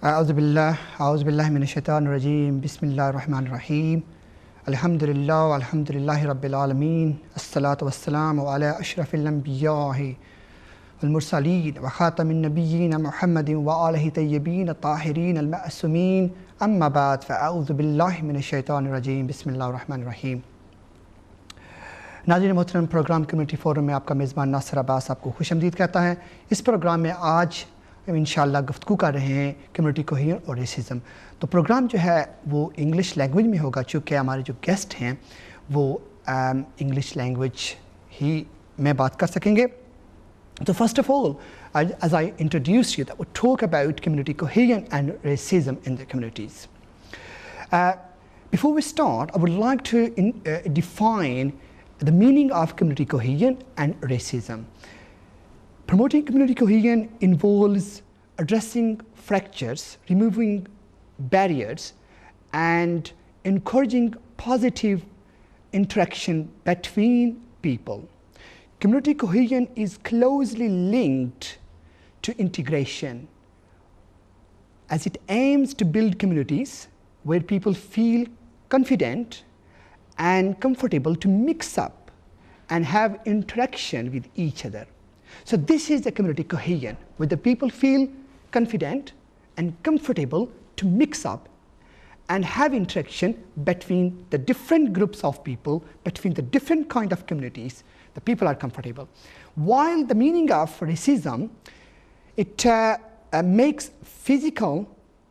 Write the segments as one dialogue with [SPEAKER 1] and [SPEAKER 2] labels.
[SPEAKER 1] A'udhu billahi minash shaitanir rajeem. Bismillahir rahmanir rahim. Alhamdulillah walhamdulillahi rabbil alameen. As-salatu was-salamu ala ashrafil anbiya'i wal mursaleen wa khatamin nabiyyin Muhammadin wa alihi tayyibin at-tahirin al-ma'sumin. Amma ba'd, fa a'udhu billahi minash shaitanir rajeem. Bismillahir rahmanir rahim. नाज़रीन मोहतरम, programme community forum में आपका मेज़बान नासिर अब्बास आपको खुशामदीद कहता है। इस programme में आज इंशाअल्लाह गुफ्तगू कर रहे हैं कम्युनिटी कोहेजन और रेसिज्म। तो प्रोग्राम जो है वो इंग्लिश लैंग्वेज में होगा, चूँकि हमारे जो गेस्ट हैं वो इंग्लिश लैंग्वेज ही में बात कर सकेंगे। तो first of all, as I introduced you, that would talk about community cohesion and racism in the communities. Before we start, I would like to define the meaning of community cohesion and racism. Promoting community cohesion involves addressing fractures, removing barriers, and encouraging positive interaction between people. Community cohesion is closely linked to integration, as it aims to build communities where people feel confident and comfortable to mix up and have interaction with each other. So this is the community cohesion, where the people feel confident and comfortable to mix up and have interaction between the different groups of people, between the different kind of communities. The people are comfortable. While the meaning of racism, it makes physical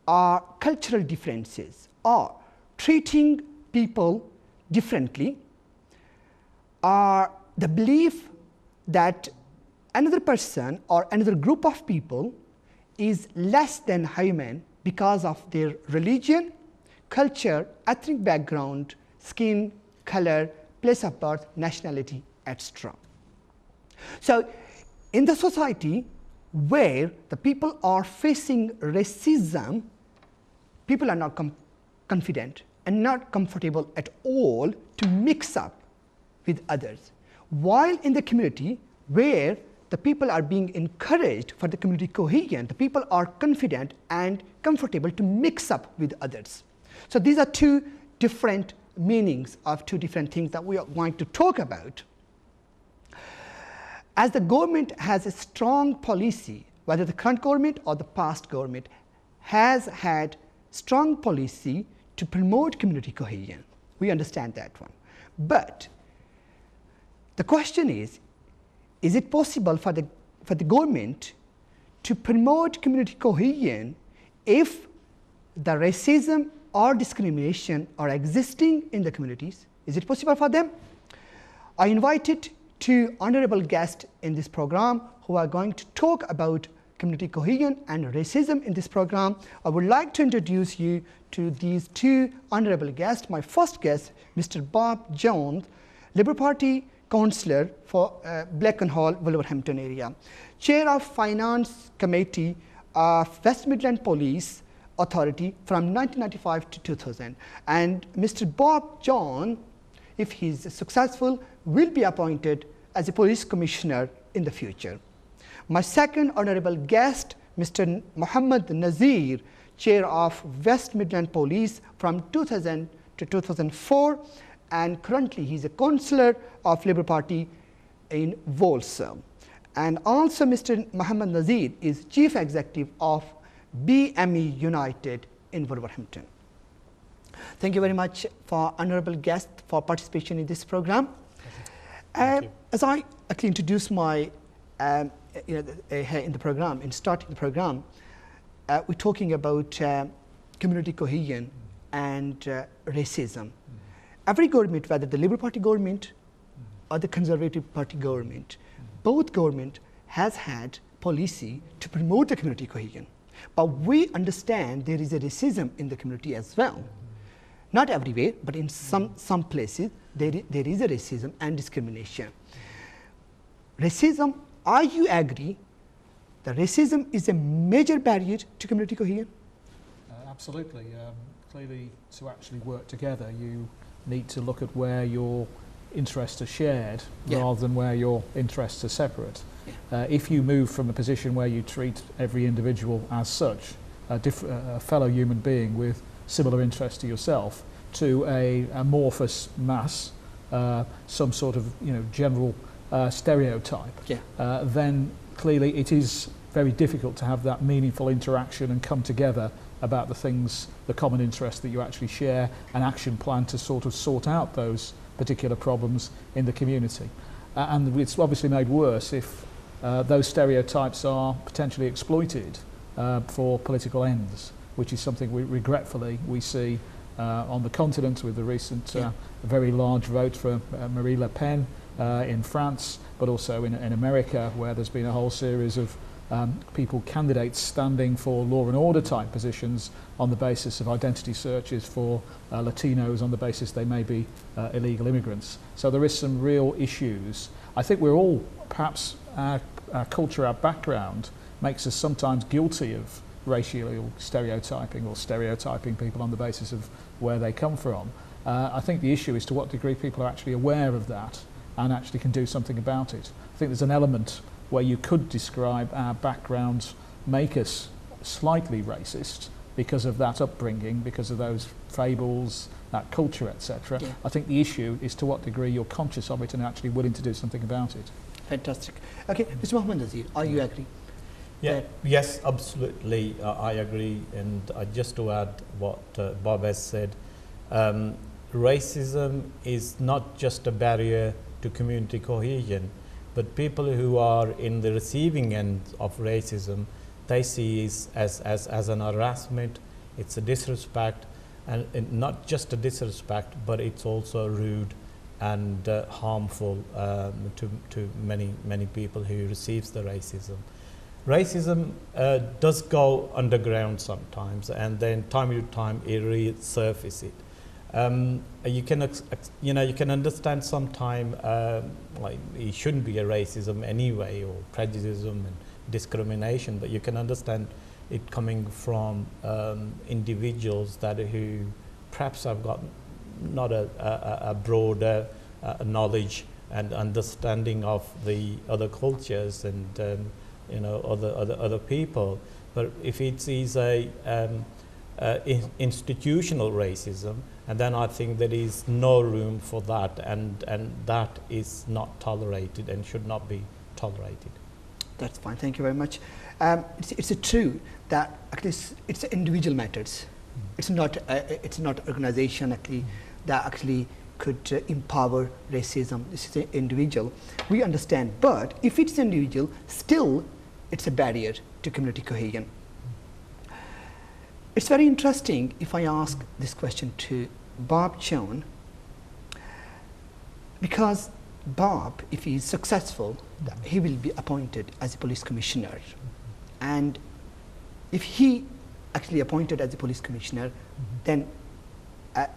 [SPEAKER 1] or cultural differences, or treating people differently, or the belief that another person or another group of people is less than human because of their religion, culture, ethnic background, skin color, place of birth, nationality, etc. So in the society where the people are facing racism, people are not confident and not comfortable at all to mix up with others. While in the community where the people are being encouraged for the community cohesion, the people are confident and comfortable to mix up with others. So these are two different meanings of two different things that we are going to talk about. As the government has a strong policy, whether the current government or the past government has had strong policy to promote community cohesion. We understand that one. But the question is it possible for the government to promote community cohesion if the racism or discrimination are existing in the communities? Is it possible for them? I invited two honorable guests in this program who are going to talk about community cohesion and racism in this program. I would like to introduce you to these two honorable guests. My first guest, Mr. Bob Jones, Labour Party Councillor for Blakenhall, Wolverhampton area, Chair of Finance Committee of West Midland Police Authority from 1995 to 2000. And Mr. Bob Jones, if he is successful, will be appointed as a police commissioner in the future. My second honorable guest, Mr. Muhammad Nasir, Chair of West Midland Police from 2000 to 2004, and currently he is a councillor of Labour Party in Walsall. And also Mr. Muhammad Nasir is Chief Executive of BME United in Wolverhampton. Thank you very much for honorable guests for participation in this program. As I actually introduce my in the program, in starting the program, we're talking about community cohesion and racism. Every government, whether the Labour Party government or the Conservative Party government, both government has had policy to promote the community cohesion. But we understand there is a racism in the community as well. Not everywhere, but in some places there is a racism and discrimination. Racism, are you agree that racism is a major barrier to community cohesion?
[SPEAKER 2] Absolutely. Clearly, to actually work together, you need to look at where your interests are shared rather than where your interests are separate. If you move from a position where you treat every individual as such, a fellow human being with similar interests to yourself to a amorphous mass, some sort of general stereotype, then clearly it is very difficult to have that meaningful interaction and come together about the things, the common interests that you actually share, an action plan to sort of sort out those particular problems in the community. And it's obviously made worse if those stereotypes are potentially exploited for political ends, which is something regretfully we see on the continent with the recent very large vote for Marie Le Pen in France, but also in America, where there's been a whole series of candidates standing for law and order type positions on the basis of identity searches for Latinos on the basis they may be illegal immigrants. So there is some real issues. I think we're all, perhaps our culture, our background, makes us sometimes guilty of racial stereotyping or stereotyping people on the basis of where they come from. I think the issue is to what degree people are actually aware of that and actually can do something about it. I think there's an element where you could describe our backgrounds make us slightly racist because of that upbringing, because of those fables, that culture, etc. Yeah. I think the issue is to what degree you're conscious of it and actually willing to do something about it.
[SPEAKER 1] Fantastic. Okay, Mr. Mohammed Nasir, are you agree?
[SPEAKER 3] Yeah, yes, absolutely, I agree. And just to add what Bob has said, racism is not just a barrier to community cohesion, but people who are in the receiving end of racism, they see it as an harassment, it's a disrespect, and not just a disrespect, but it's also rude and harmful to many people who receives the racism. Racism does go underground sometimes, and then time to time it resurfaces it. You can understand sometime like it shouldn't be a racism anyway, or prejudice and discrimination, but you can understand it coming from individuals who perhaps have got not a broader knowledge and understanding of the other cultures and other people. But if it is institutional racism, and then I think there is no room for that, and that is not tolerated and should not be tolerated.
[SPEAKER 1] That's fine. Thank you very much. It's true that actually it's individual matters. It's not organization actually that actually could empower racism. This is an individual. We understand, but if it's individual, still it's a barrier to community cohesion. It's very interesting if I ask this question to Bob John, because Bob, if he is successful, he will be appointed as a police commissioner. And if he actually appointed as a police commissioner, then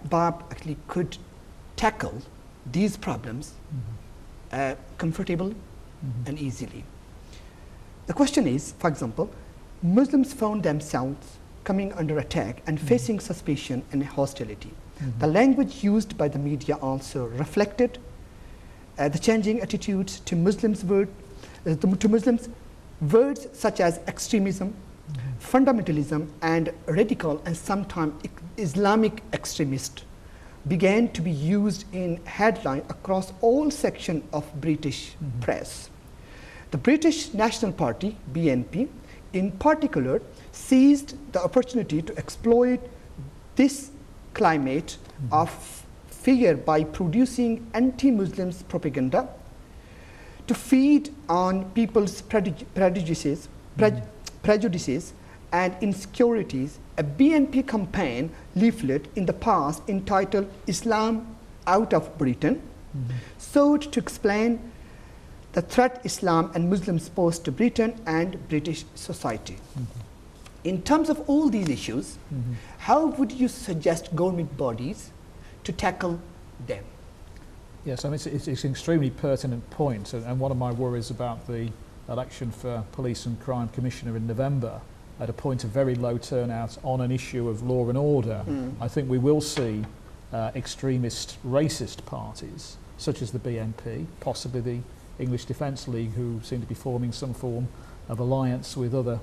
[SPEAKER 1] Bob actually could tackle these problems comfortably and easily. The question is, for example, Muslims found themselves coming under attack and facing suspicion and hostility. The language used by the media also reflected the changing attitudes to Muslims. Words such as extremism, fundamentalism, and radical and sometimes Islamic extremist began to be used in headline across all sections of British press. The British National Party, BNP, in particular, seized the opportunity to exploit this climate of fear by producing anti-Muslims propaganda to feed on people's prejudices and insecurities. A BNP campaign leaflet in the past entitled Islam Out of Britain sought to explain the threat Islam and Muslims pose to Britain and British society. In terms of all these issues, how would you suggest government bodies to tackle them?
[SPEAKER 2] Yes, I mean, it's an extremely pertinent point, and one of my worries about the election for Police and Crime Commissioner in November, at a point of very low turnout on an issue of law and order, I think we will see extremist racist parties, such as the BNP, possibly the English Defence League, who seem to be forming some form of alliance with other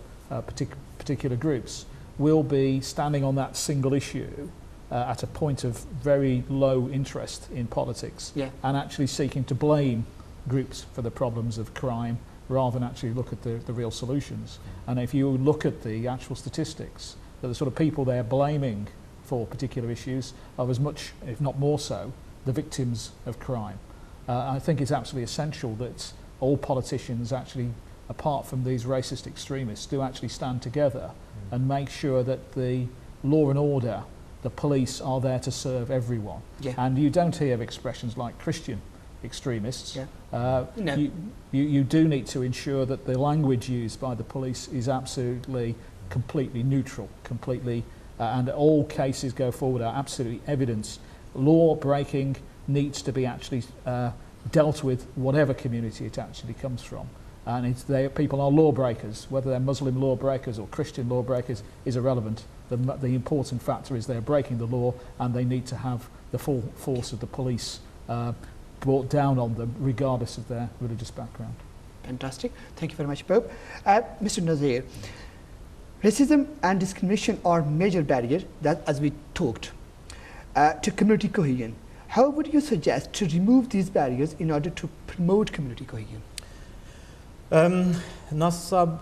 [SPEAKER 2] particular groups. will be standing on that single issue at a point of very low interest in politics, and actually seeking to blame groups for the problems of crime rather than actually look at the real solutions. And if you look at the actual statistics, the sort of people they're blaming for particular issues are as much, if not more so, the victims of crime. I think it's absolutely essential that all politicians actually, apart from these racist extremists, do actually stand together and make sure that the law and order, the police, are there to serve everyone. And you don't hear expressions like Christian extremists. You do need to ensure that the language used by the police is absolutely, completely neutral, and all cases go forward are absolutely evidence. Law breaking needs to be actually dealt with, whatever community it actually comes from. And people are lawbreakers, whether they're Muslim lawbreakers or Christian lawbreakers is irrelevant. The important factor is they're breaking the law, and they need to have the full force of the police brought down on them, regardless of their religious background.
[SPEAKER 1] Fantastic. Thank you very much, Bob. Mr. Nasir, racism and discrimination are major barriers that, as we talked, to community cohesion. How would you suggest to remove these barriers in order to promote community cohesion?
[SPEAKER 3] Nasab,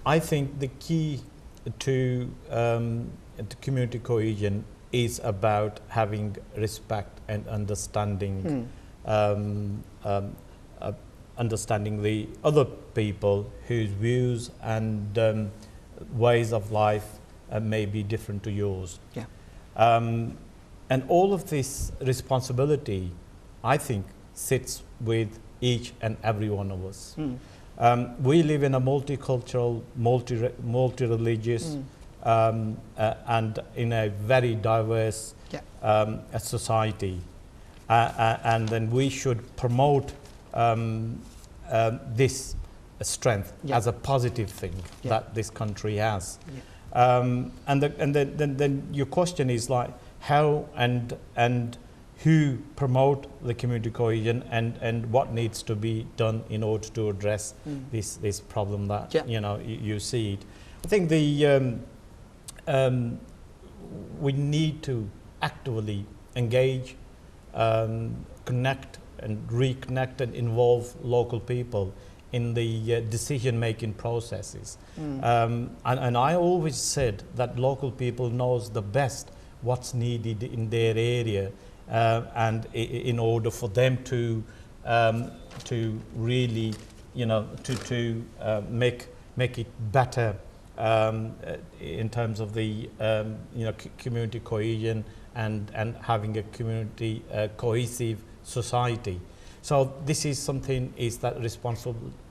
[SPEAKER 3] I think the key to community cohesion is about having respect and understanding, understanding the other people whose views and ways of life may be different to yours. And all of this responsibility, I think, sits with each and every one of us. We live in a multicultural, multi-religious, and in a very diverse society. And then we should promote this strength as a positive thing that this country has. And then your question is like, how and who promote the community cohesion, and what needs to be done in order to address this problem that you see it. I think we need to actively engage, connect and reconnect and involve local people in the decision-making processes. And I always said that local people knows the best what's needed in their area, and in order for them to really, to make it better in terms of the community cohesion and having a community cohesive society. So this is something that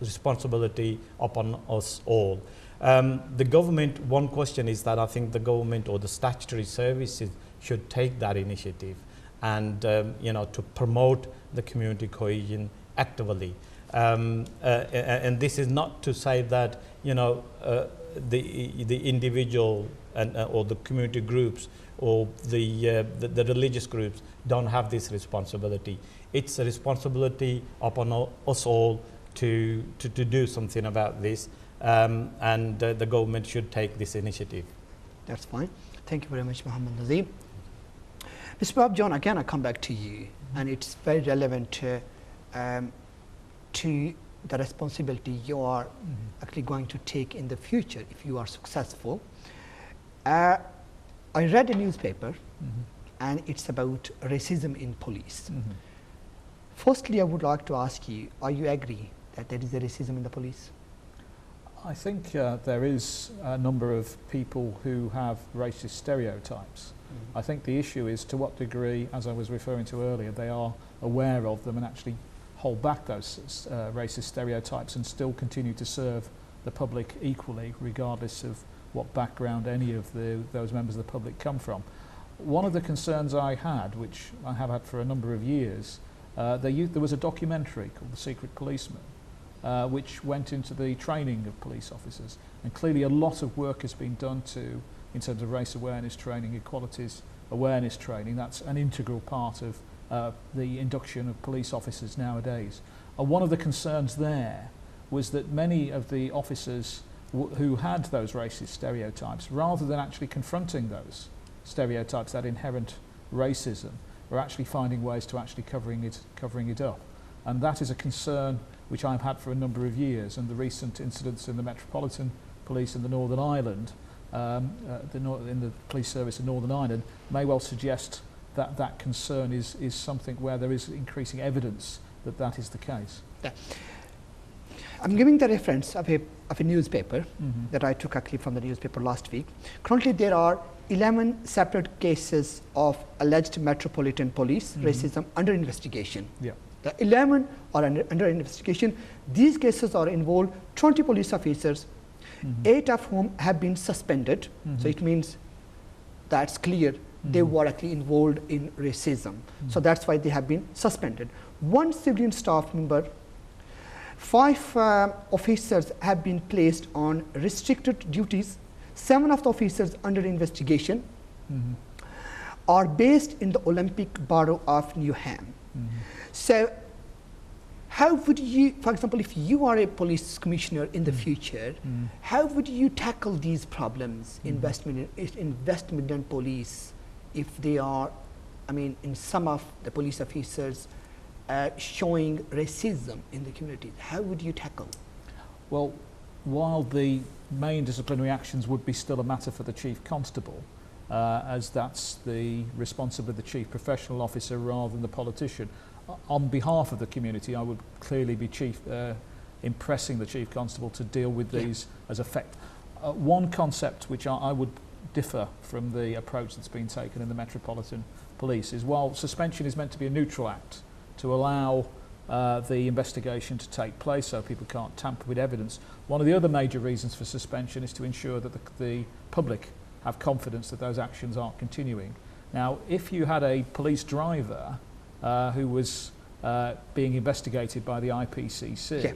[SPEAKER 3] responsibility upon us all. The government, one question is that I think the government or the statutory services should take that initiative and to promote the community cohesion actively. And this is not to say that the individual or the community groups or the religious groups don't have this responsibility. It's a responsibility upon us all to do something about this, and the government should take this initiative.
[SPEAKER 1] That's fine. Thank you very much, Muhammad Nazim. Mr. Bob John, again I come back to you, and it's very relevant to the responsibility you are actually going to take in the future if you are successful. I read a newspaper, and it's about racism in police. Firstly, I would like to ask you, are you agree that there is a racism in the police?
[SPEAKER 2] I think there is a number of people who have racist stereotypes. I think the issue is to what degree, as I was referring to earlier, they are aware of them and actually hold back those racist stereotypes and still continue to serve the public equally, regardless of what background any of those members of the public come from. One of the concerns I had, which I have had for a number of years, there was a documentary called The Secret Policeman, which went into the training of police officers, and clearly a lot of work has been done in terms of race awareness training, equalities awareness training. That's an integral part of the induction of police officers nowadays. And one of the concerns there was that many of the officers who had those racist stereotypes, rather than actually confronting those stereotypes, that inherent racism, are actually finding ways to actually covering it up. And that is a concern which I've had for a number of years, and the recent incidents in the Metropolitan Police in the Northern Ireland, in the police service in Northern Ireland, may well suggest that that concern is something where there is increasing evidence that that is the case.
[SPEAKER 1] Yeah. I'm giving the reference of a newspaper that I took actually from the newspaper last week. Currently there are 11 separate cases of alleged Metropolitan Police racism under investigation.
[SPEAKER 2] Yeah.
[SPEAKER 1] The 11 are under investigation. These cases are involved 20 police officers, 8 of whom have been suspended. So it means that's clear they were actually involved in racism. So that's why they have been suspended. 1 civilian staff member, 5 officers have been placed on restricted duties. 7 of the officers under investigation are based in the Olympic Borough of Newham. So how would you, for example, if you are a police commissioner in the future, how would you tackle these problems in West Midland Police if they are, I mean, in some of the police officers showing racism in the community? How would you tackle?
[SPEAKER 2] Well, while the main disciplinary actions would be still a matter for the Chief Constable, as that's the responsibility of the Chief Professional Officer rather than the politician, on behalf of the community I would clearly be impressing the Chief Constable to deal with these as effect. One concept which I would differ from the approach that's been taken in the Metropolitan Police is, while suspension is meant to be a neutral act to allow the investigation to take place so people can't tamper with evidence, one of the other major reasons for suspension is to ensure that the public have confidence that those actions aren't continuing. Now, if you had a police driver who was being investigated by the IPCC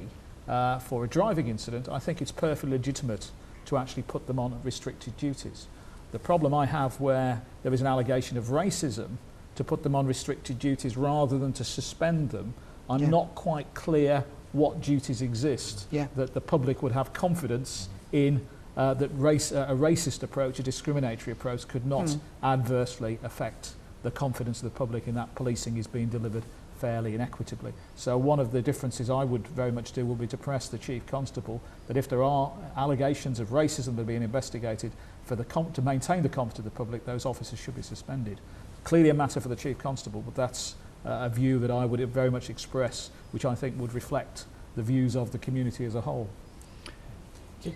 [SPEAKER 2] for a driving incident, I think it's perfectly legitimate to actually put them on restricted duties. The problem I have where there is an allegation of racism, to put them on restricted duties rather than to suspend them, I'm not quite clear what duties exist that the public would have confidence in, that a racist approach, a discriminatory approach, could not adversely affect the confidence of the public in that policing is being delivered fairly and equitably. So one of the differences I would very much do will be to press the Chief Constable that if there are allegations of racism that are being investigated, to maintain the confidence of the public, those officers should be suspended. Clearly a matter for the Chief Constable, but that's a view that I would very much express, which I think would reflect the views of the community as a whole.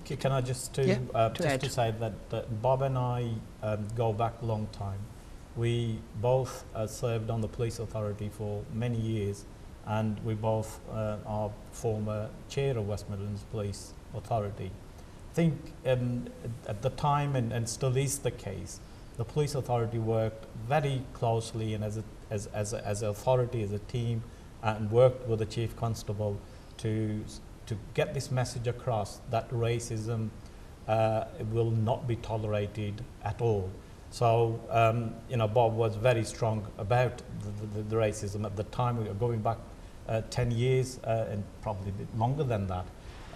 [SPEAKER 3] Can I just to say that Bob and I go back a long time. We both served on the police authority for many years, and we both are former chair of West Midlands Police Authority. I think at the time, and still is the case, the police authority worked very closely and as an authority, as a team, and worked with the Chief Constable to get this message across that racism will not be tolerated at all. So, Bob was very strong about the racism at the time. We were going back 10 years and probably a bit longer than that.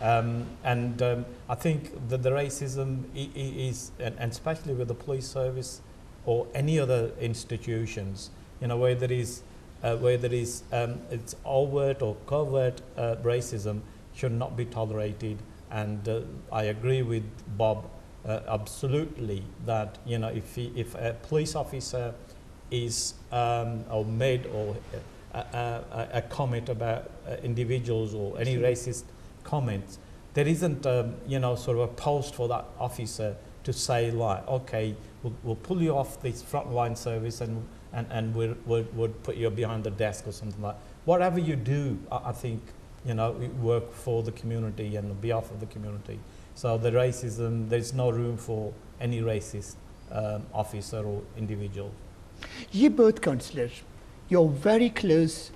[SPEAKER 3] I think that the racism is, and especially with the police service or any other institutions, where there is it's overt or covert racism should not be tolerated. And I agree with Bob absolutely that if a police officer is or made or a comment about individuals or any racist comments, there isn't sort of a post for that officer to say like, okay, we'll pull you off this frontline service and we'll put you behind the desk or something like that. Whatever you do, I think we work for the community and on behalf of the community. So the racism, there's no room for any racist officer or individual.
[SPEAKER 1] You both councillors, you're very close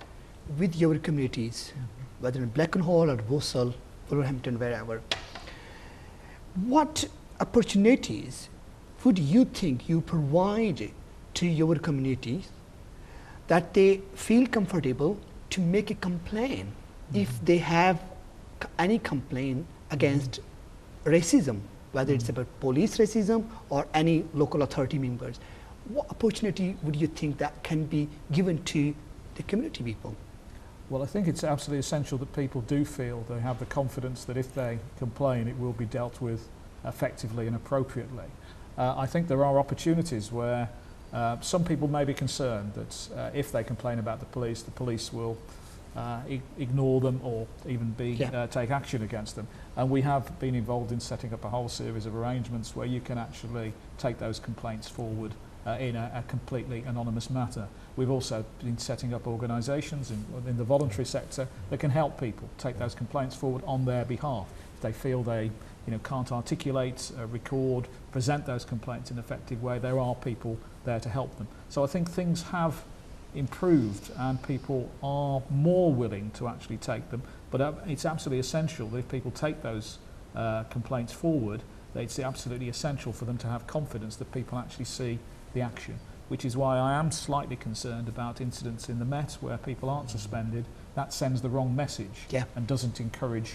[SPEAKER 1] with your communities, whether in Blakenhall or Walsall, Wolverhampton, wherever. What opportunities would you think you provide to your communities that they feel comfortable to make a complaint if they have any complaint against racism, whether it's about police racism or any local authority members, what opportunity would you think that can be given to the community people?
[SPEAKER 2] Well, I think it's absolutely essential that people do feel they have the confidence that if they complain, it will be dealt with effectively and appropriately. I think there are opportunities where some people may be concerned that if they complain about the police will ignore them or even take action against them. And we have been involved in setting up a whole series of arrangements where you can actually take those complaints forward in a completely anonymous matter. We've also been setting up organisations in the voluntary sector that can help people take those complaints forward on their behalf. If they feel they can't articulate, record, present those complaints in an effective way, there are people there to help them. So I think things have improved and people are more willing to actually take them, but it's absolutely essential that if people take those complaints forward, that it's absolutely essential for them to have confidence that people actually see the action, which is why I am slightly concerned about incidents in the Met where people aren't suspended. That sends the wrong message and doesn't encourage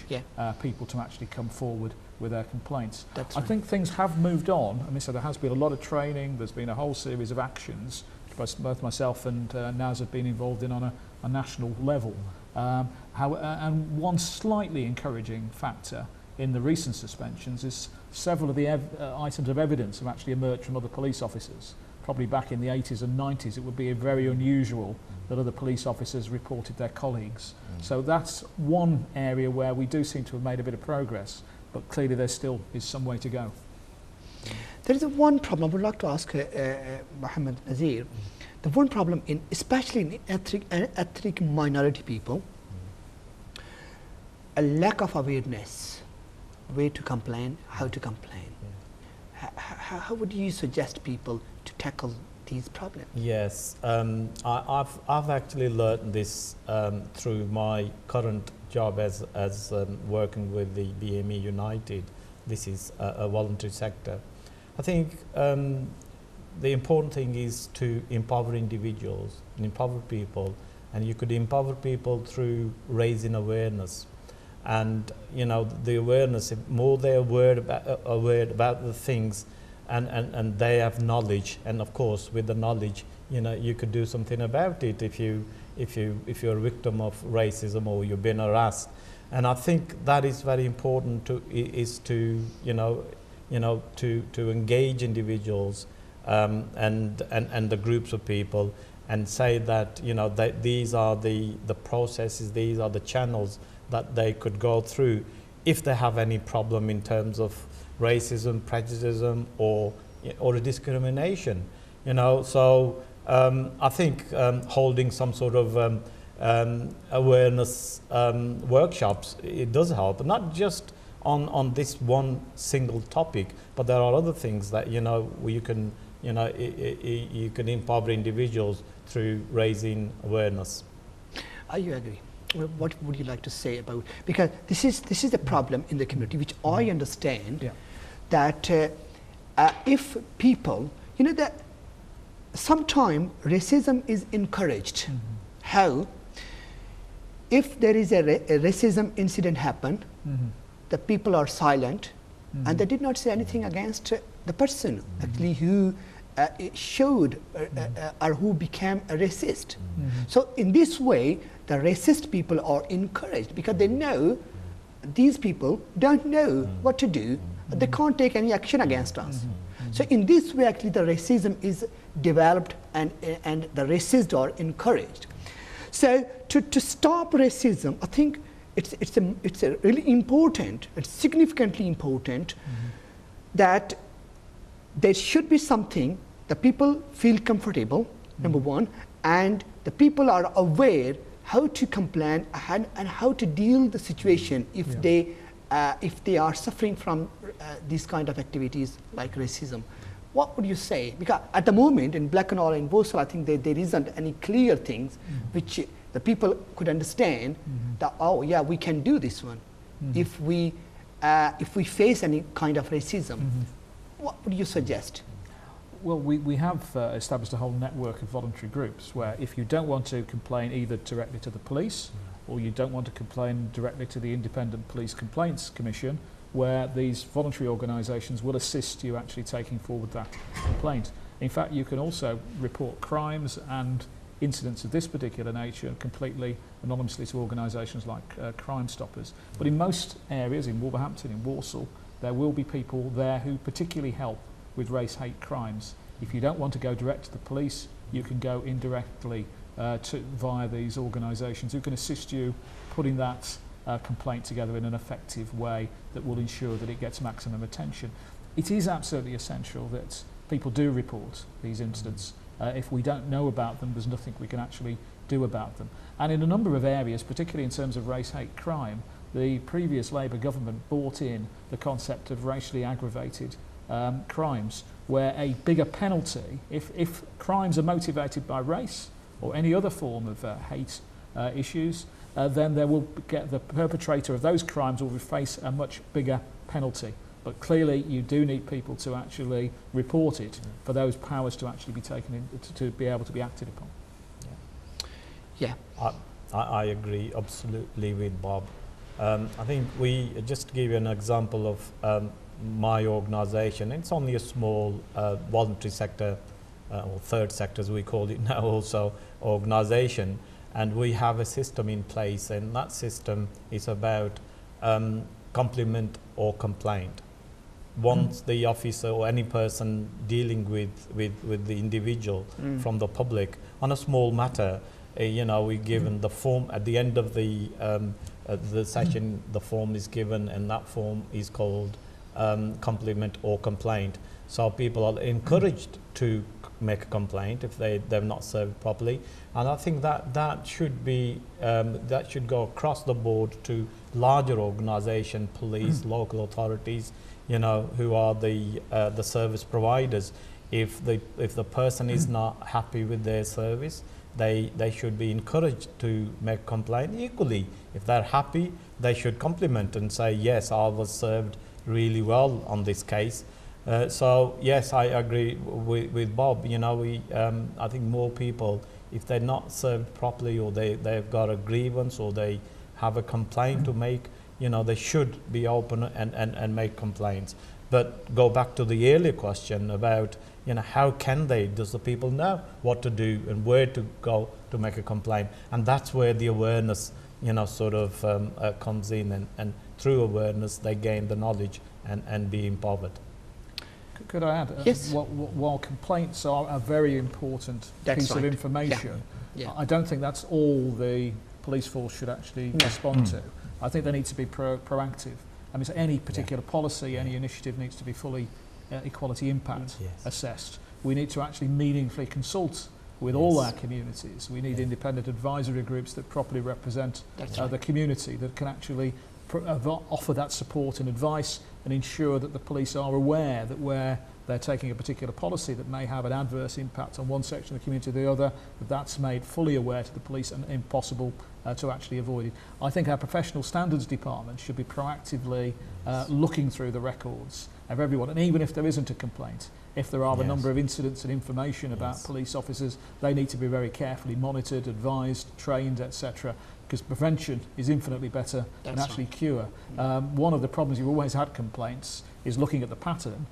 [SPEAKER 2] people to actually come forward with their complaints. I think things have moved on. I mean, so there has been a lot of training, there's been a whole series of actions both myself and Naz have been involved in on a national level. And one slightly encouraging factor in the recent suspensions is several of the items of evidence have actually emerged from other police officers. Probably back in the 80s and 90s, it would be very unusual that other police officers reported their colleagues. So that's one area where we do seem to have made a bit of progress, but clearly there still is some way to go.
[SPEAKER 1] There is one problem I would like to ask Mohammed Nasir. The one problem, especially in ethnic minority people, a lack of awareness, way to complain, how to complain. How would you suggest people to tackle these problems?
[SPEAKER 3] Yes, I've actually learned this through my current job as working with the BME United. This is a voluntary sector. I think the important thing is to empower individuals and empower people, and you could empower people through raising awareness. And the awareness, more they're aware about the things, and they have knowledge, and of course with the knowledge, you could do something about it if you're a victim of racism or you've been harassed. And I think that is very important to engage individuals and the groups of people, and say that that these are the processes, these are the channels that they could go through if they have any problem in terms of racism, prejudice, or a discrimination. So I think holding some sort of awareness workshops, it does help, not just on this one single topic, but there are other things that you can empower individuals through raising awareness.
[SPEAKER 1] You agree? What would you like to say about, because this is a problem in the community, which I understand that if people, that sometimes racism is encouraged. How? If there is a racism incident happen, the people are silent and they did not say anything against the person actually who showed or who became a racist. So in this way, the racist people are encouraged because they know these people don't know what to do. They can't take any action against us. So in this way, actually, the racism is developed and the racists are encouraged. So to stop racism, I think it's a really important, it's significantly important that there should be something that people feel comfortable, number one, and the people are aware how to complain and how to deal with the situation if they are suffering from these kind of activities like racism. What would you say? Because at the moment in Black and All in Boston, I think there isn't any clear things which the people could understand that, oh yeah, we can do this one if we face any kind of racism. What would you suggest?
[SPEAKER 2] Well, we have established a whole network of voluntary groups where if you don't want to complain either directly to the police or you don't want to complain directly to the Independent Police Complaints Commission, where these voluntary organisations will assist you actually taking forward that complaint. In fact, you can also report crimes and incidents of this particular nature completely anonymously to organisations like Crime Stoppers. But in most areas, in Wolverhampton, in Walsall, there will be people there who particularly help with race hate crimes. If you don't want to go direct to the police, you can go indirectly via these organisations who can assist you putting that complaint together in an effective way that will ensure that it gets maximum attention. It is absolutely essential that people do report these incidents. If we don't know about them, there's nothing we can actually do about them. And in a number of areas, particularly in terms of race hate crime, the previous Labour government brought in the concept of racially aggravated crimes, where a bigger penalty, if crimes are motivated by race or any other form of hate issues, then there will get the perpetrator of those crimes will face a much bigger penalty. But clearly you do need people to actually report it for those powers to actually be taken in, to be able to be acted upon.
[SPEAKER 1] Yeah.
[SPEAKER 3] I agree absolutely with Bob. I think just to give you an example of my organisation, it's only a small voluntary sector, or third sector as we call it now also, organisation, and we have a system in place, and that system is about compliment or complaint. Once the officer or any person dealing with the individual from the public on a small matter, we given the form at the end of the session, the form is given, and that form is called compliment or complaint. So people are encouraged to make a complaint if they're not served properly, and I think that should be that should go across the board to larger organisation, police, local authorities, who are the service providers. If the person is not happy with their service, they should be encouraged to make a complaint. Equally, if they're happy, they should compliment and say, yes, I was served really well on this case. So yes, I agree with Bob. I think more people, if they're not served properly, or they've got a grievance, or they have a complaint to make, they should be open and make complaints. But go back to the earlier question about, how does the people know what to do and where to go to make a complaint? And that's where the awareness, comes in, and through awareness they gain the knowledge and be empowered.
[SPEAKER 2] Could I add?
[SPEAKER 1] Yes.
[SPEAKER 2] While complaints are a very important piece of information, I don't think that's all the police force should actually respond to. I think they need to be proactive. I mean, so any particular policy, any initiative needs to be fully equality impact assessed. We need to actually meaningfully consult with all our communities. We need independent advisory groups that properly represent the community, that can actually offer that support and advice, and ensure that the police are aware that where they're taking a particular policy that may have an adverse impact on one section of the community or the other, that's made fully aware to the police and impossible to actually avoid it. I think our professional standards department should be proactively looking through the records of everyone, and even if there isn't a complaint, if there are a number of incidents and information about police officers, they need to be very carefully monitored, advised, trained, etc., because prevention is infinitely better than actually cure. One of the problems you've always had complaints is looking at the pattern.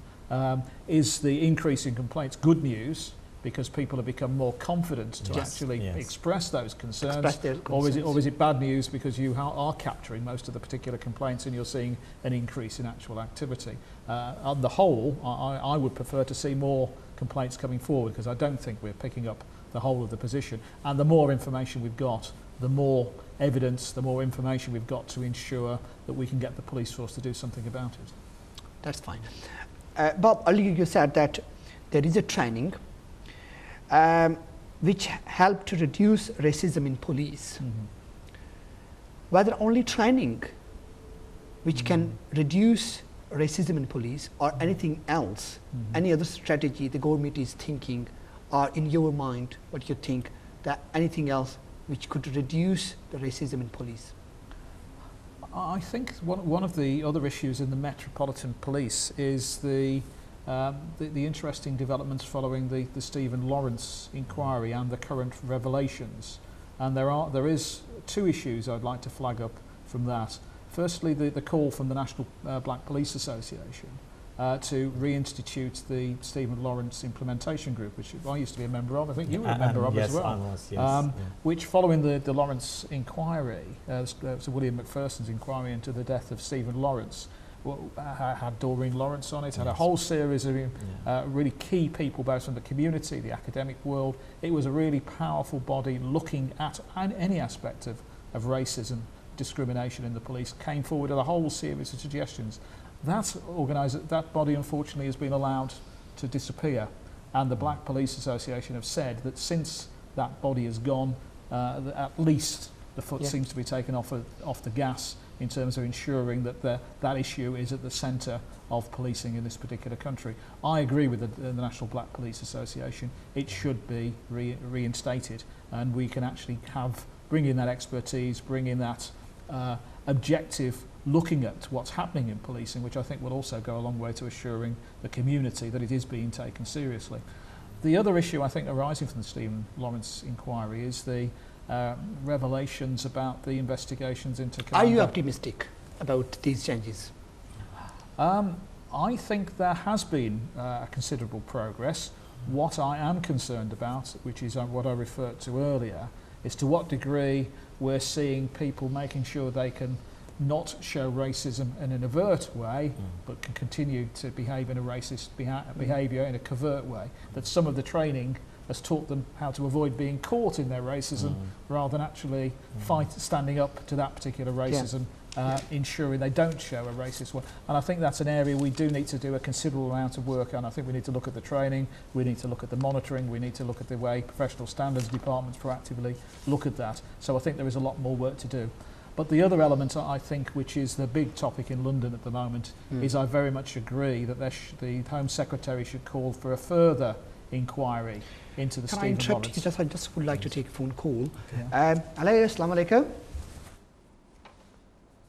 [SPEAKER 2] Is the increase in complaints good news because people have become more confident to actually express those concerns, or is it bad news because you are capturing most of the particular complaints and you're seeing an increase in actual activity? On the whole, I would prefer to see more complaints coming forward, because I don't think we're picking up the whole of the position. And the more information we've got, the more evidence, the more information we've got to ensure that we can get the police force to do something about it.
[SPEAKER 1] That's fine. Bob, earlier you said that there is a training which helped to reduce racism in police. Whether only training which can reduce racism in police, or anything else, any other strategy the government is thinking, or in your mind, what you think, that anything else which could reduce the racism in police?
[SPEAKER 2] I think one of the other issues in the Metropolitan Police is the interesting developments following the Stephen Lawrence inquiry and the current revelations. And there is two issues I'd like to flag up from that. Firstly, the call from the National Black Police Association to reinstitute the Stephen Lawrence Implementation Group, which I used to be a member of. I think you were a member of
[SPEAKER 3] yes,
[SPEAKER 2] as well.
[SPEAKER 3] I was, yes.
[SPEAKER 2] Which, following the Lawrence inquiry, Sir William Macpherson's inquiry into the death of Stephen Lawrence, had Doreen Lawrence on it, had a whole series of really key people, both from the community, the academic world. It was a really powerful body looking at any aspect of racism, discrimination in the police, came forward with a whole series of suggestions. That body unfortunately has been allowed to disappear, and the Black Police Association have said that since that body has gone, at least the foot seems to be taken off the gas in terms of ensuring that that issue is at the centre of policing in this particular country. I agree with the National Black Police Association. It should be reinstated, and we can actually bring in that expertise, bring in that objective looking at what's happening in policing, which I think will also go a long way to assuring the community that it is being taken seriously. The other issue I think arising from the Stephen Lawrence inquiry is the revelations about the investigations into
[SPEAKER 1] Are you optimistic about these changes?
[SPEAKER 2] I think there has been a considerable progress. What I am concerned about, which is what I referred to earlier, is to what degree we're seeing people making sure they can not show racism in an overt way, but can continue to behave in a racist behaviour in a covert way. That some of the training has taught them how to avoid being caught in their racism rather than actually standing up to that particular racism, ensuring they don't show a racist one. And I think that's an area we do need to do a considerable amount of work on. I think we need to look at the training, we need to look at the monitoring, we need to look at the way professional standards departments proactively look at that. So I think there is a lot more work to do. But the other element, I think, which is the big topic in London at the moment, is I very much agree that the Home Secretary should call for a further inquiry into the Stephen Lawrence. Can I interrupt
[SPEAKER 1] you? I just would like to take a phone call. Hello, Assalamu alaikum.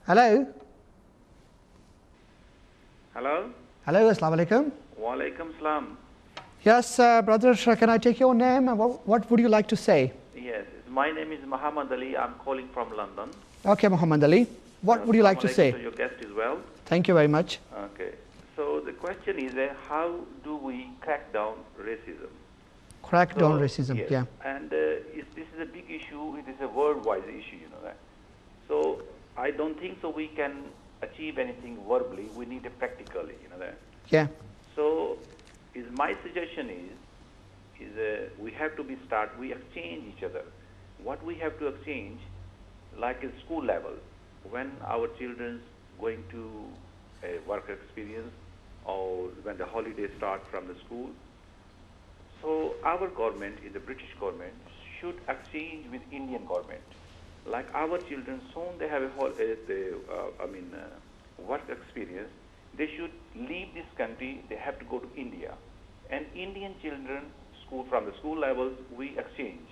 [SPEAKER 1] Hello.
[SPEAKER 4] Hello.
[SPEAKER 1] Hello, Assalamu alaikum.
[SPEAKER 4] Wa alaikum salam.
[SPEAKER 1] Yes, brother, can I take your name? What would you like to say?
[SPEAKER 4] Yes, my name is Muhammad Ali. I'm calling from London.
[SPEAKER 1] Okay, Muhammad Ali. What would you like to say?
[SPEAKER 4] To your guest as well.
[SPEAKER 1] Thank you very much.
[SPEAKER 4] Okay. So the question is, how do we crack down racism?
[SPEAKER 1] Crack down racism,
[SPEAKER 4] yes.
[SPEAKER 1] yeah.
[SPEAKER 4] And this is a big issue. It is a worldwide issue, you know that. So I don't think so we can achieve anything verbally. We need it practically, you know that.
[SPEAKER 1] Yeah.
[SPEAKER 4] So my suggestion is we have to we exchange each other. What we have to exchange, like at school level, when our children's going to a work experience or when the holidays start from the school. So our government, the British government, should exchange with Indian government. Like our children, soon they have work experience, they should leave this country, they have to go to India. And Indian children, from the school levels, we exchange.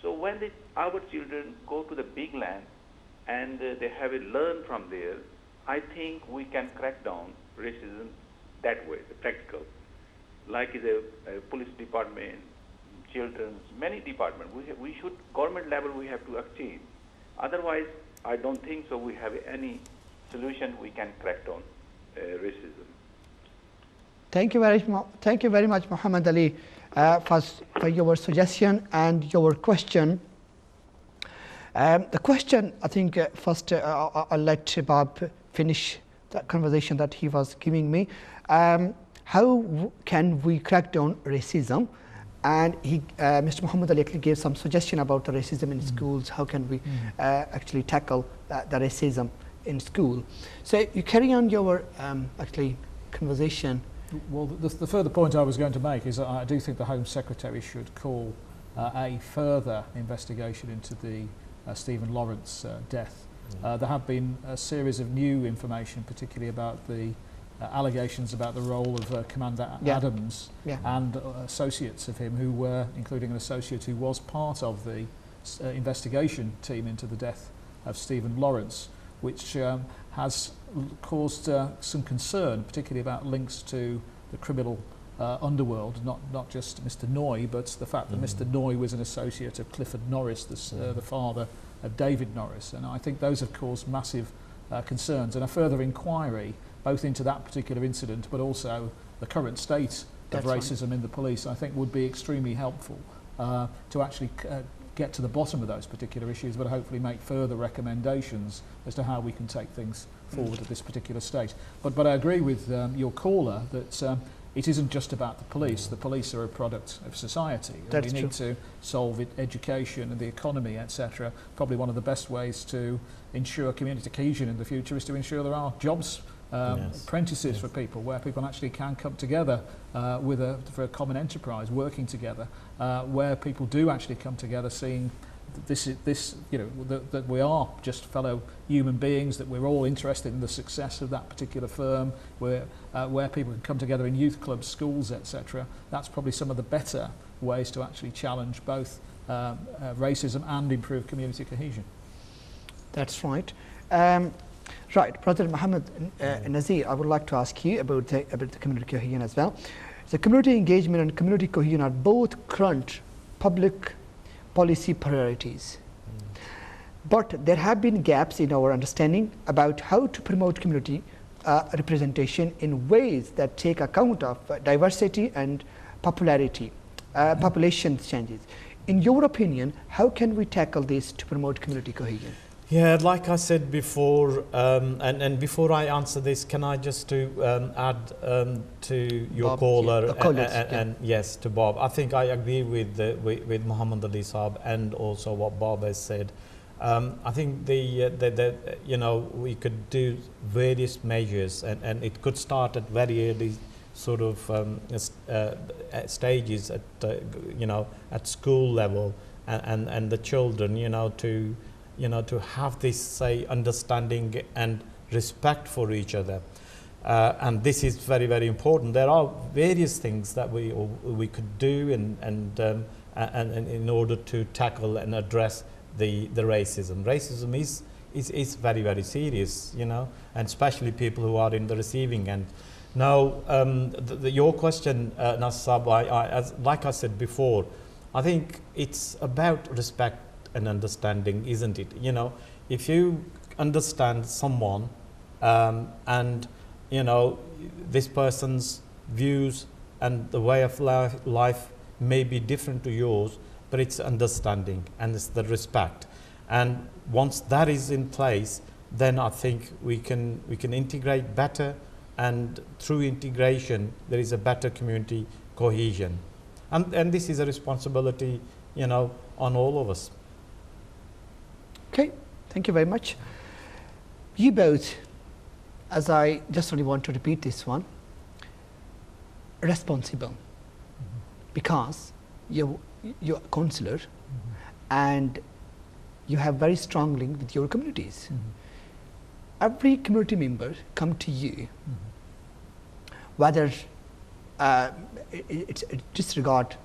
[SPEAKER 4] So when our children go to the big land and they have learn from there, I think we can crack down racism that way, the practical. Like the police department, children's, many departments. We should, government level, we have to exchange. Otherwise, I don't think so we have any solution we can crack down racism.
[SPEAKER 1] Thank you very much, Muhammad Ali, for your suggestion and your question. The question, I think, first I'll let Bob finish that conversation that he was giving me. How can we crack down racism? And Mr. Muhammad Ali actually gave some suggestion about the racism in schools. How can we actually tackle the racism in school? So you carry on your conversation.
[SPEAKER 2] Well, the further point I was going to make is that I do think the Home Secretary should call a further investigation into the Stephen Lawrence death. There have been a series of new information, particularly about the allegations about the role of Commander Adams and associates of him who were, including an associate who was part of the investigation team into the death of Stephen Lawrence, which has caused some concern, particularly about links to the criminal underworld, not just Mr. Noy, but the fact that Mr. Noy was an associate of Clifford Norris, the father of David Norris. And I think those have caused massive concerns, and a further inquiry both into that particular incident but also the current state of racism in the police, I think would be extremely helpful to actually get to the bottom of those particular issues, but hopefully make further recommendations as to how we can take things forward at this particular stage. But I agree with your caller that it isn't just about the police. The police are a product of society.
[SPEAKER 1] That's
[SPEAKER 2] we need to solve it, education and the economy, etc. Probably one of the best ways to ensure community cohesion in the future is to ensure there are jobs, apprentices for people, where people actually can come together for a common enterprise, working together, where people do actually come together, seeing that we are just fellow human beings, that we're all interested in the success of that particular firm, where people can come together in youth clubs, schools, etc. That's probably some of the better ways to actually challenge both racism and improve community cohesion.
[SPEAKER 1] That's right. Right, Brother Muhammad Nasir, I would like to ask you about the community cohesion as well. So community engagement and community cohesion are both current public policy priorities. But there have been gaps in our understanding about how to promote community representation in ways that take account of diversity and population changes. In your opinion, how can we tackle this to promote community cohesion?
[SPEAKER 3] Yeah, like I said before, and before I answer this, can I just add to your
[SPEAKER 1] Bob,
[SPEAKER 3] caller
[SPEAKER 1] and
[SPEAKER 3] yes, to Bob. I think I agree with Muhammad Ali Saab and also what Bob has said. I think we could do various measures, and it could start at very early sort of stages at at school level, and the children to have this, say, understanding and respect for each other. And this is very, very important. There are various things that we could do and in order to tackle and address the racism. Racism is very, very serious, and especially people who are in the receiving end. Now, your question, Nasir, like I said before, I think it's about respect and understanding, isn't it? If you understand someone and this person's views and the way of life may be different to yours, but it's understanding and it's the respect. And once that is in place, then I think we can integrate better, and through integration there is a better community cohesion. And this is a responsibility, on all of us.
[SPEAKER 1] Okay, thank you very much. You both, as I just only want to repeat this one, responsible, because you're a counselor and you have very strong link with your communities. Every community member come to you, whether it's disregard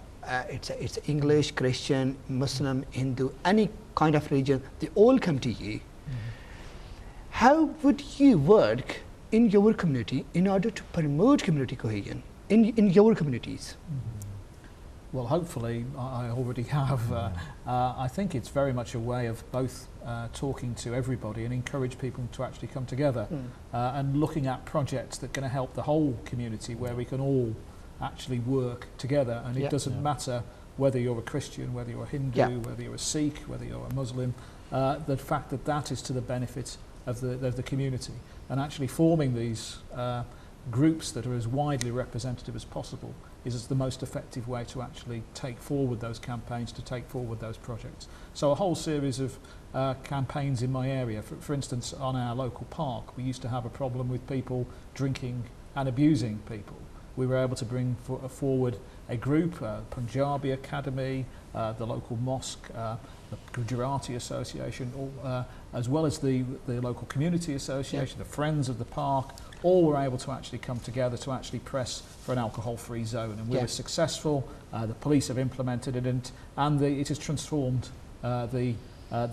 [SPEAKER 1] it's English, Christian, Muslim, Hindu, any kind of religion, they all come to you. How would you work in your community in order to promote community cohesion in your communities?
[SPEAKER 2] Well, hopefully I already have. I think it's very much a way of both talking to everybody and encourage people to actually come together and looking at projects that are going to help the whole community, where we can all actually work together, and it doesn't matter whether you're a Christian, whether you're a Hindu, whether you're a Sikh, whether you're a Muslim. The fact that that is to the benefit of the community, and actually forming these groups that are as widely representative as possible is the most effective way to actually take forward those campaigns, to take forward those projects. So a whole series of campaigns in my area. For instance, on our local park, we used to have a problem with people drinking and abusing people. We were able to bring forward a group, Punjabi Academy, the local mosque, the Gujarati Association, as well as the local community association, the Friends of the Park, all were able to actually come together to actually press for an alcohol-free zone, and we were successful. The police have implemented it, and it has transformed the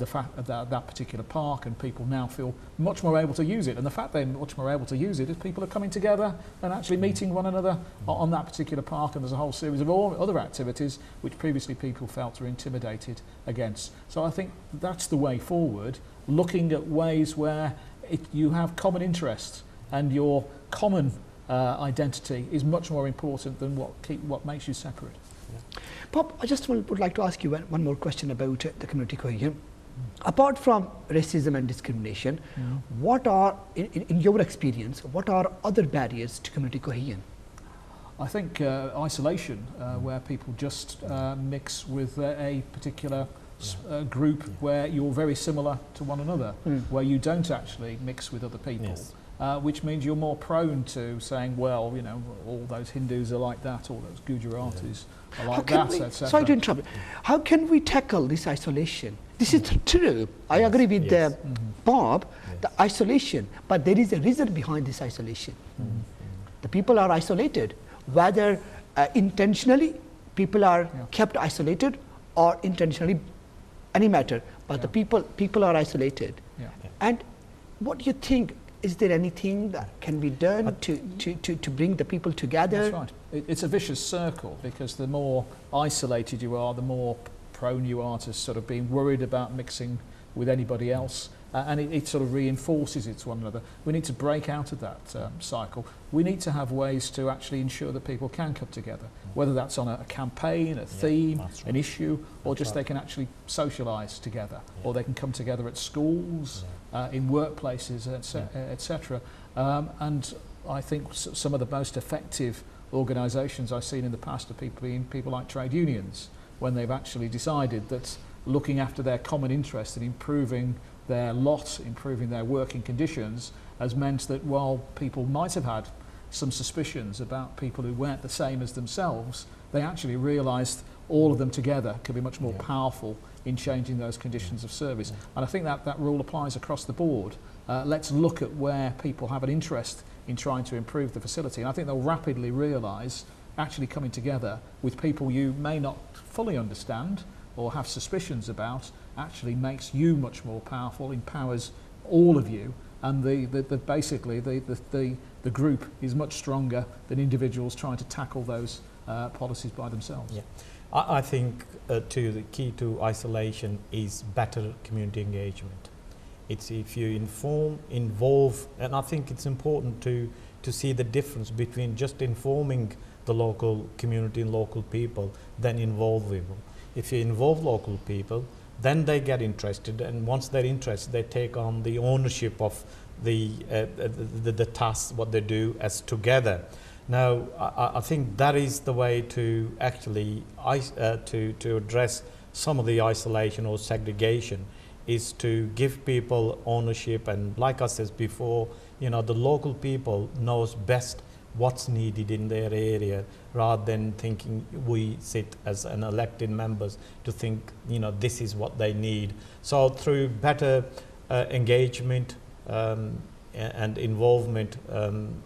[SPEAKER 2] fact that particular park, and people now feel much more able to use it. And the fact they're much more able to use it is people are coming together and actually meeting one another on that particular park, and there's a whole series of other activities which previously people felt were intimidated against. So I think that's the way forward, looking at ways where you have common interests, and your common identity is much more important than what makes you separate.
[SPEAKER 3] Yeah.
[SPEAKER 1] Bob, I just would like to ask you one more question about the community cohesion. Apart from racism and discrimination, what are, in your experience, what are other barriers to community cohesion?
[SPEAKER 2] I think isolation, where people just mix with a particular group where you're very similar to one another, where you don't actually mix with other people.
[SPEAKER 3] Yes.
[SPEAKER 2] Which means you're more prone to saying, well, you know, all those Hindus are like that, all those Gujaratis are like that, etc.
[SPEAKER 1] Sorry to interrupt. How can we tackle this isolation? This is true. I agree with Bob, the isolation, but there is a reason behind this isolation. The people are isolated, whether intentionally people are kept isolated or intentionally, any matter, but the people are isolated. And what do you think? Is there anything that can be done to bring the people together?
[SPEAKER 2] That's right. It's a vicious circle, because the more isolated you are, the more prone you are to sort of being worried about mixing with anybody else, and it sort of reinforces it to one another. We need to break out of that cycle. We need to have ways to actually ensure that people can come together, whether that's on a campaign, a theme, an issue, or just they can actually socialise together, or they can come together at schools, in workplaces, etc. And I think some of the most effective organisations I've seen in the past have been people like trade unions, when they've actually decided that looking after their common interest and improving their lot, improving their working conditions, has meant that while people might have had some suspicions about people who weren't the same as themselves, they actually realised all of them together could be much more powerful in changing those conditions of service. And I think that rule applies across the board. Let's look at where people have an interest in trying to improve the facility. And I think they'll rapidly realise actually coming together with people you may not fully understand or have suspicions about actually makes you much more powerful, empowers all of you, and basically the group is much stronger than individuals trying to tackle those policies by themselves.
[SPEAKER 3] Yeah. I think too, the key to isolation is better community engagement. It's if you involve, and I think it's important to see the difference between just informing the local community and local people, then involve people. If you involve local people, then they get interested, and once they're interested, they take on the ownership of the tasks, what they do as together. Now, I think that is the way to actually to address some of the isolation or segregation, is to give people ownership. And like I said before, you know, the local people knows best what's needed in their area, rather than thinking we sit as an elected members to think, you know, this is what they need. So through better engagement and involvement,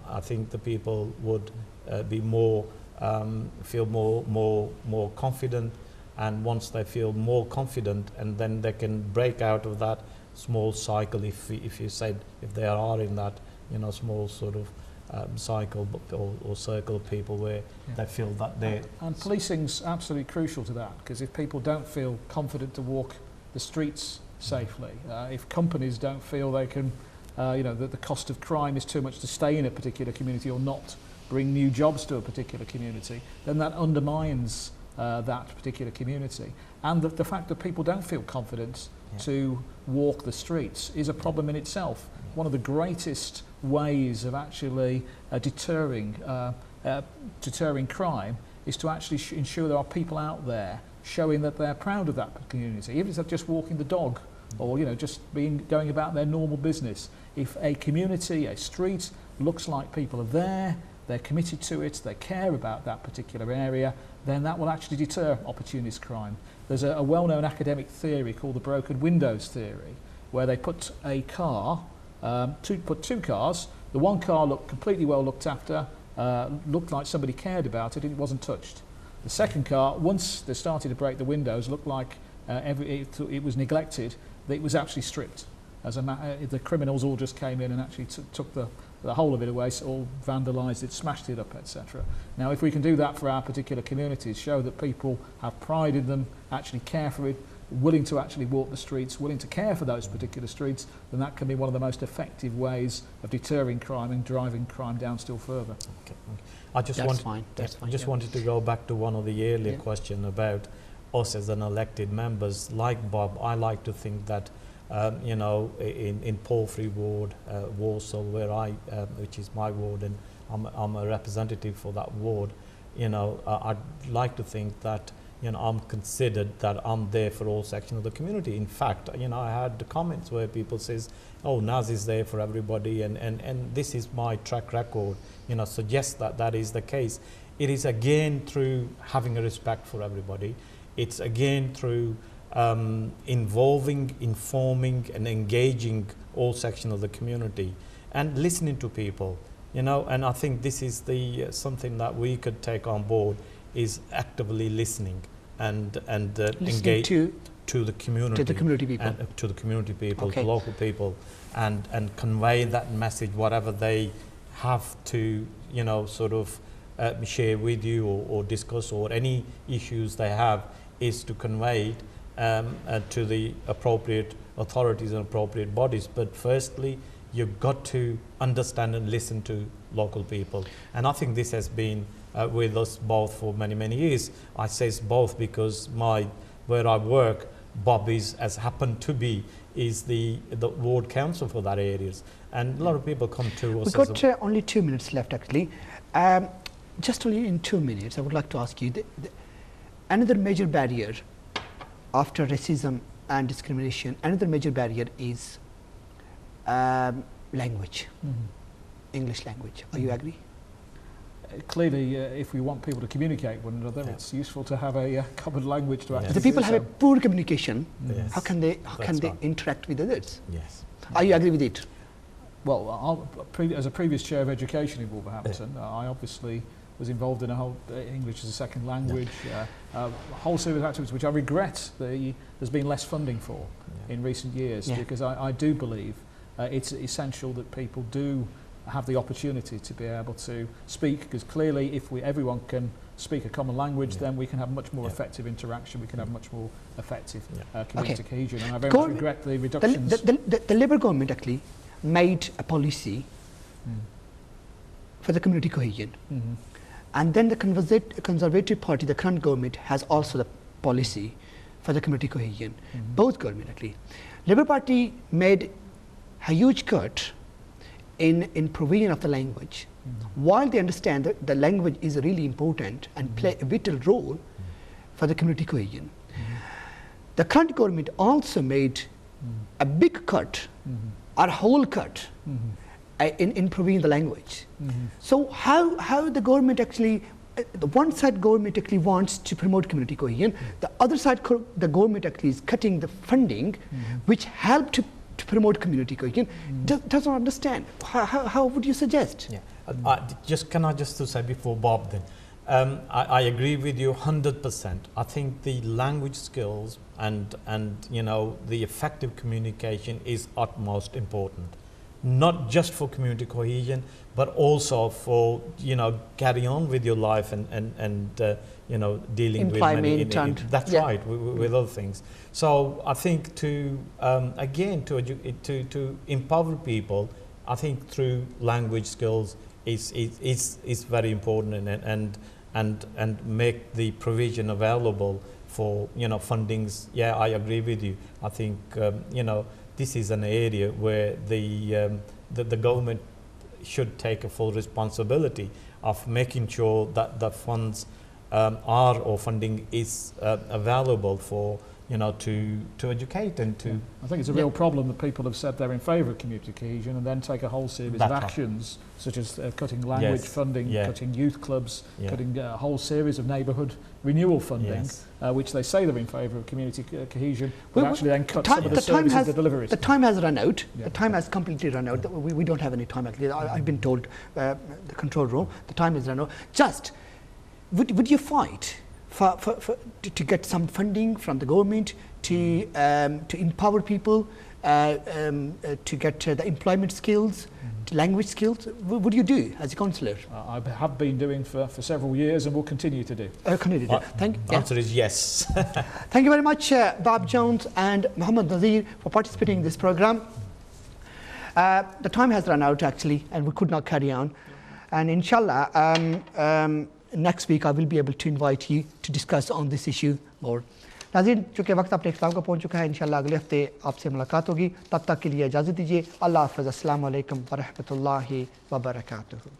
[SPEAKER 3] I think the people would be more feel more confident, and once they feel more confident, and then they can break out of that small cycle, if you said, if they are in that, you know, small sort of cycle or circle of people where they feel that they...
[SPEAKER 2] And policing's absolutely crucial to that, because if people don't feel confident to walk the streets safely, if companies don't feel they can, you know, that the cost of crime is too much to stay in a particular community or not bring new jobs to a particular community, then that undermines that particular community. And the fact that people don't feel confident to walk the streets is a problem in itself. One of the greatest ways of actually deterring crime is to actually ensure there are people out there showing that they're proud of that community, even if it's just walking the dog, or, you know, just going about their normal business. If a community, a street, looks like people are there, they're committed to it, they care about that particular area, then that will actually deter opportunist crime. There's a well-known academic theory called the broken windows theory, where they put a car, two cars. The one car looked completely well looked after, looked like somebody cared about it, and it wasn't touched. The second car, once they started to break the windows, looked like it was neglected. It was actually stripped. The criminals all just came in and actually took the whole of it away, so all vandalised it, smashed it up, etc. Now, if we can do that for our particular communities, show that people have pride in them, actually care for it, willing to actually walk the streets, willing to care for those particular streets, then that can be one of the most effective ways of deterring crime and driving crime down still further.
[SPEAKER 3] Okay. I just wanted to go back to one of the earlier question about us as an elected members. Like Bob, I like to think that you know, in Palfrey ward, Walsall, which is my ward, and I'm a representative for that ward. You know, I'd like to think that, you know, I'm considered that I'm there for all sections of the community. In fact, you know, I had the comments where people says, oh, Naz is there for everybody, and this is my track record, you know, suggests that that is the case. It is again through having a respect for everybody. It's again through involving, informing and engaging all sections of the community and listening to people, you know, and I think this is the something that we could take on board, is actively listening and engage to the community,
[SPEAKER 1] people,
[SPEAKER 3] and, to the community people, to local people, and convey that message, whatever they have to, you know, sort of share with you or discuss, or any issues they have, is to convey it to the appropriate authorities and appropriate bodies. But firstly, you've got to understand and listen to local people, and I think this has been with us both for many years. I say both because where I work, Bob has happened to be the ward council for that areas, and a lot of people come to us.
[SPEAKER 1] We've got only 2 minutes left, actually. Just only in 2 minutes, I would like to ask you, another major barrier after racism and discrimination, another major barrier is language, English language. Are you agree?
[SPEAKER 2] Clearly, if we want people to communicate with one another, it's useful to have a common language to actually.
[SPEAKER 1] The people have a poor communication.
[SPEAKER 3] Yes.
[SPEAKER 1] How can they interact with others?
[SPEAKER 3] Yes.
[SPEAKER 1] Are you agree with it?
[SPEAKER 2] Well, as a previous chair of education in Wolverhampton, I obviously was involved in a whole English as a second language, a whole series of activities which I regret there's been less funding for in recent years, because I do believe it's essential that people do have the opportunity to be able to speak, because clearly if everyone can speak a common language, then we can have much more effective interaction, we can have much more effective community cohesion, and I very much regret the reductions.
[SPEAKER 1] The Labour government actually made a policy for the community cohesion, and then the Conservative Party, the current government, has also the policy for the community cohesion. Both government actually. Labour Party made a huge cut in provision of the language, while they understand that the language is really important and play a vital role for the community cohesion. The current government also made a big cut, or whole cut, in provision the language. So how the government actually, the one side government actually wants to promote community cohesion, the other side the government actually is cutting the funding which help to promote community cohesion. Does not understand. How would you suggest?
[SPEAKER 3] Can I just say before Bob then, I agree with you 100%. I think the language skills and you know, the effective communication is utmost important, not just for community cohesion, but also for, you know, carry on with your life and you know, dealing with many, that's right, with other things. So I think to again to empower people, I think through language skills is very important, and make the provision available for, you know, fundings. Yeah, I agree with you. I think you know, this is an area where the government should take a full responsibility of making sure that the funds or funding is available for, you know, to educate and to.
[SPEAKER 2] I think it's a real problem that people have said they're in favour of community cohesion and then take a whole series of actions, such as cutting language funding, cutting youth clubs, cutting a whole series of neighbourhood renewal funding, which they say they're in favour of community cohesion, but actually then cut some of the services they deliver.
[SPEAKER 1] The time has run out. The time has completely run out. We don't have any time actually. I've been told the control room, the time has run out. Just, would you fight to get some funding from the government to empower people to get the employment skills, to language skills? What do you do as a counsellor?
[SPEAKER 2] I have been doing for several years and will continue to do.
[SPEAKER 3] Answer is yes.
[SPEAKER 1] Thank you very much, Bob Jones and Muhammad Nasir, for participating in this program. The time has run out actually, and we could not carry on. And inshallah, next week I will be able to invite you to discuss on this issue more. नाज़रीन, चूँकि वक्त अपने इख्तिताम को पहुँच चुका है, इंशाअल्लाह अगले हफ्ते आपसे मुलाकात होगी. तब तक के लिए इजाज़त दीजिए. अल्लाह हाफ़िज़. अस्सलामु अलैकुम व रहमतुल्लाहि व बरकातुहू.